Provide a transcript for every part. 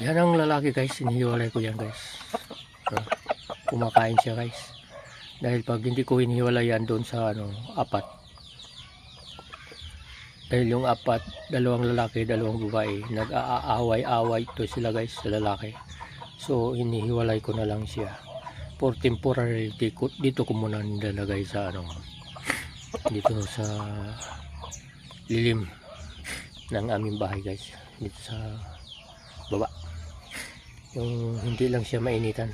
Yan ang lalaki guys, hinihiwalay ko yan guys. Kumakain siya guys. Dahil pag hindi ko hinihiwalay yan doon sa apat. Dahil yung apat, dalawang lalaki, dalawang babae, nag-aaway-away to sila guys sa lalaki. So hinihiwalay ko na lang siya. For temporary, dito ko muna nilalagay sa dito sa lilim ng aming bahay guys. Dito sa baba. Yung hindi lang siya mainitan.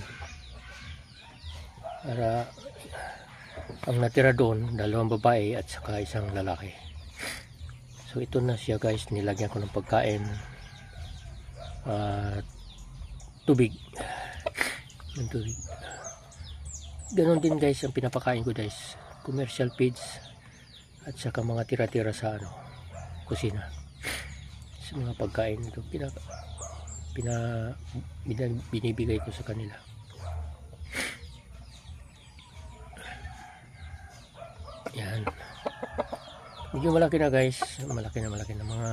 Para ang natira doon, dalawang babae at saka isang lalaki. So ito na siya guys, nilagyan ko ng pagkain at tubig. Yung tubig. Ganon din guys ang pinapakain ko guys. Commercial feeds at saka mga tira-tira sa kusina. Sa mga pagkain ito binibigay ko sa kanila. Yan. Medyo malaki na guys. Malaki na mga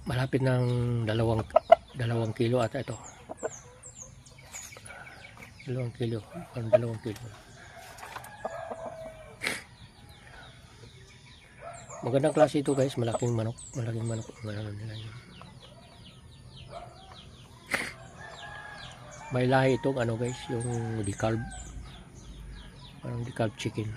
malapit ng dalawang kilo ata ito. 2 kilo. Parang 2 kilo. Magandang klase ito guys. Malaking manok. Malaking manok. Nila yun. May lahi itong guys. Yung decalb. Parang decalb chicken.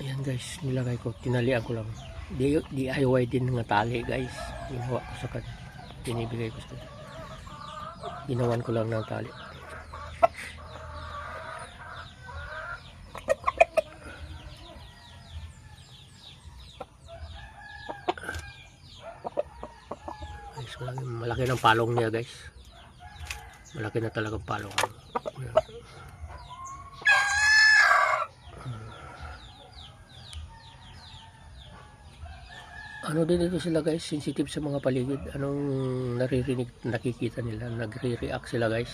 Ayan guys, nilagay ko, tinalian ko lang. DIY din ng tali guys. Ginawa ko sa kanya. Binibigay ko sa kanya. Ginawan ko lang ng tali. Guys, malaki ng palong niya guys. Malaki na talagang palong. Din dito sila guys, sensitive sa mga paligid. Anong naririnig, nakikita nila, nagre-react sila guys.